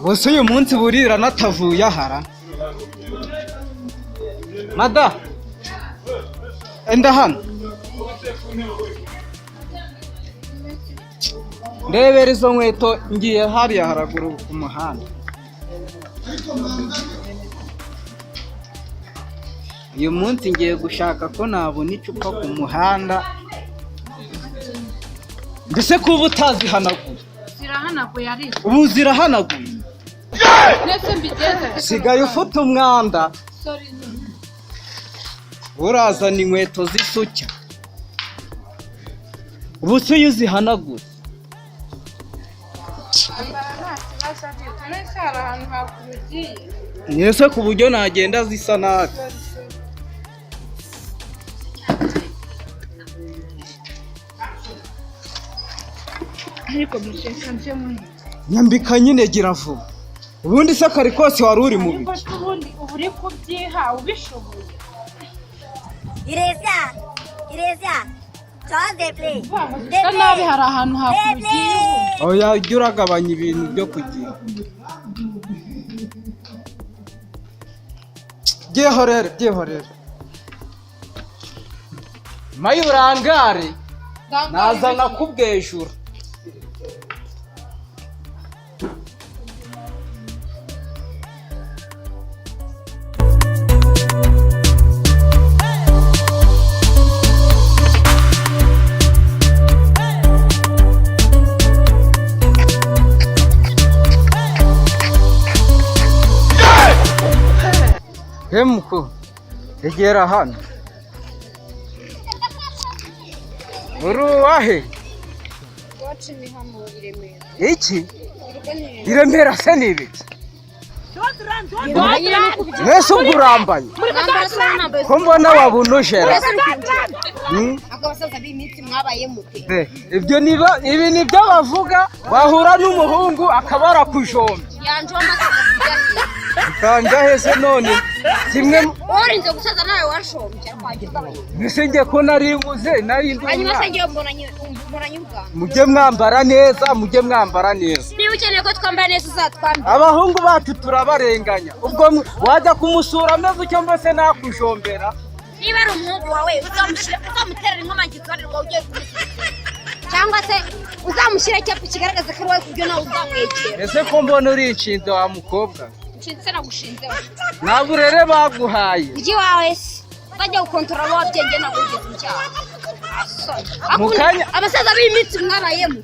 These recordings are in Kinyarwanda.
bose uyu munsi burira natavuye ahara. Mada enda hano ndebera izo nkweto ngiye hariya haraguru ku muhanda. Uyu munsi ngiye gushaka ko nabona icupa ku muhanda. Mbese kuba utazihanagura? Zirahanaguye ariko. Ubu zirahanaguye? Nese mbigeze. Sigaye ufite umwanda. Sorry. Urazana inkweto z'isuka. Ubu se iyo uzihanagura? Nese ku buryo nagenda zisa nabi. Ariko bisheshe muri. Nyambika nyine gira vuba. Ubundi se kari kose wari uri mu biki? Ubundi uburi kubyiha ubishoboye. Ireza. Choose play. Nabi hari ahantu hakugiye. Oya jya uragabanya ibintu byo kugira. Byehorere. Mayurangare. Naza nakubwejura. Hemuko egera hano. Uruwahe? Wacu ni hano Iremera. Iki? Iremera se nibiki? Nese ugurambaye. Ko mbona wabunujera. Abasaza b'iminsi mwabaye mute. Ibyo niba ibi nibyo bavuga bahura n'umuhungu akabara kujomba. Yanjomba Kanja hese none kimwe orinze gusaza nawe washombye kwagirwa. Nese nge ko nari nguze nari ndumva. Hanyuma se ngiye mbona nyubwa. Mujye mwambara neza. Niba ukeneye ko twambara neza uzatwambara. Abahungu bacu turabarenganya. Ubwo wajya kumusura ameze ucyo mbese nakujombera. Niba ari umuhungu wawe uzamuterera inkoma ngitware ngo ujye kumusura. Cyangwa se uzamushyira icyapa kigaragaza ko ari wowe kubyo nawe uzamwegera. Ese ko mbona uri inshinzi wa mukobwa? Nshinze nagushinze. Ntabwo rero baguhaye. Igi wawe se bajya gukontorora wabyenge nawe ugeze mu cyaha. Mukanya abasaza b'iminsi mwabayemo.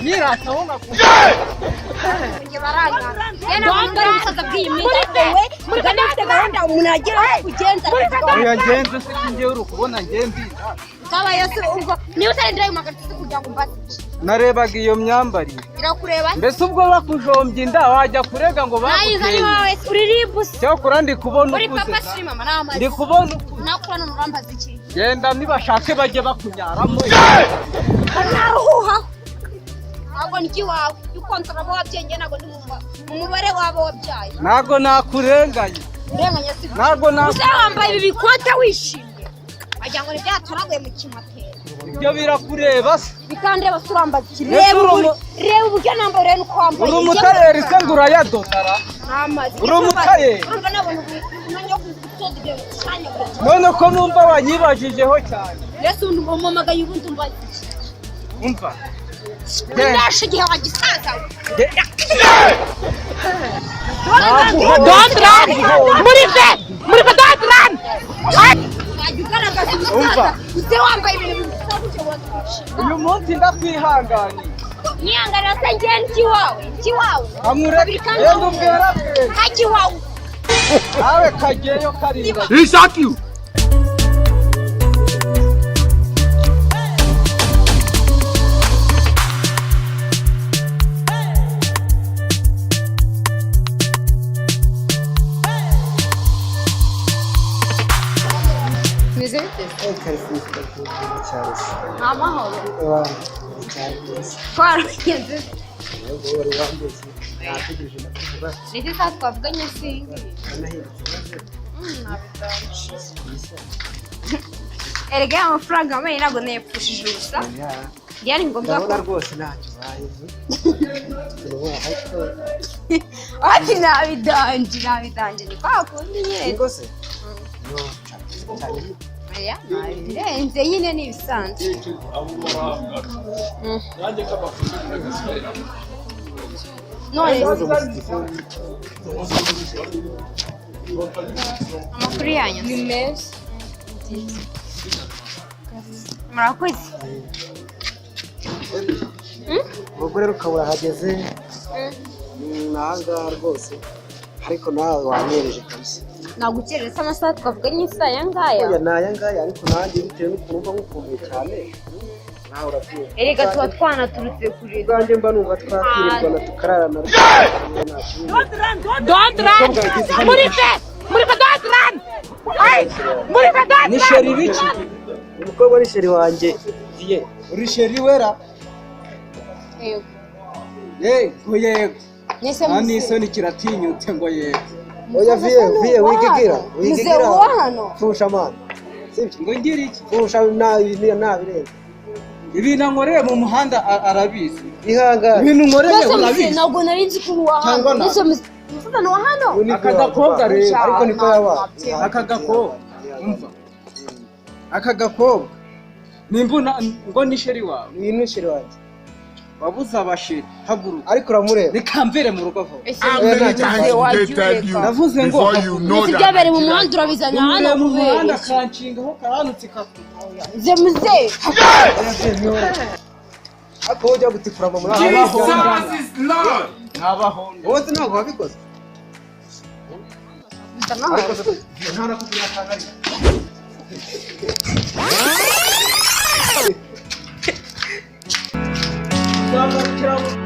Nyirata wonga ku. Nge baranga. Yena ngari umusaza bw'iminsi we mugane afite gahunda umuntu agira kugenza. Oya ngenze se kinge uri kubona ngenzi. Kaba yose ubwo ni utendera umagatse kugira ngo mbaze. Narebaga iyo myambari. Irakureba? Mbese ubwo bakujombye inda wajya kurega ngo bakuteye. Nayiza wawe uri ribus. Cyakora ndi kubona Uri ukuze. papa shiri mama namaze. Ndi kubona ukuze. Nakurana nurambaza iki? Genda nibashake bajye bakunyaramo. Naruha. Ntabwo niki wawe ukontorora wabyenge nago ndi mu mubare wabo wabyaye. Nago nakurenganye. Urenganya si. Nago Usa wambaye ibi bikota wishimye. Wagira ngo ntibyatoraguye mu kimatera. Ibyo birakureba se. Bikandeba surambaza iki? Reba uburyo nambaye rero uko wambaye. Uri umutayeri se ngura yadotara. Namaze. Uri umutayeri. Urumva nabona umwanya wo gusoza ibyo cyanya. None ko numva wanyibajijeho cyane. Yesu umumagaye ubundi umbaye iki? Umva. Ndashe gihe wagisaza. Don't run. Muri don't run. Umva. Uze wambaye ibintu bisabuke wazishima. Uyu munsi ndakwihanganye. Niangara se ngenzi wawe. Amureka yendo mbera. Haji wawe. Awe kageyo karinda. Isaki. Amahoro. Kwara ngeze. Niki saa twavuganye singi. Erega amafaranga amwe ntabwo nepfushije ubusa. Byari ngombwa ko rwose ntacyo bayizi. ati nabidanje ni kwa kundi nyine Ngose. aya birenze nyine ni ibisanzwe none amakuru yanyu ni meza murakoze Ubwo rero ukabura hageze nanga rwose ariko nawe wanyereje kabisa. nagukereza amasaha twavuga nk'isaha yangaya Oya naya ngaya ariko nanjye bitewe n'ukuntu mba ngukumbuye cyane. Nawe urabyumva. erega tuba twanaturutse kure Ubwanjye mba numva twakwirirwana tukararana. Don't run! Muri fe don't run! Ay! Muri fe don't Ni run! sheri biki? Umukobwa ni sheri wanjye. Diye. Uri sheri wera? Ngo yego. Nani isoni kiratinyutse ngo yego. Oya vie wigigira. Muzehe wa hano. Fusha man. Sibyo ngo ngira iki? Fusha nabirenze. Ibintu nkoreye mu muhanda arabizi. Ihangane. Ibintu nkoreye urabizi. Ntabwo nari nzi ko wa hano. Muzehe wa hano. Akagakobwa rero ariko niko yaba. Akagakobwa. Umva. Akagakobwa. Nimbuna ngo ni sheri wawe. Ni ni sheri wawe. Wabuze abashiri haguruka ariko uramureba reka mvere mu rugo vuba navuze ngo ntibyabere mu muhanda urabizanya hano mu muhanda kanshingaho karanutse kakuya ze muzehe ako ujya gutikura mu muhanda ntabahonda wowe ntabwo wabikoze ntana kugira akagari Vamos tirar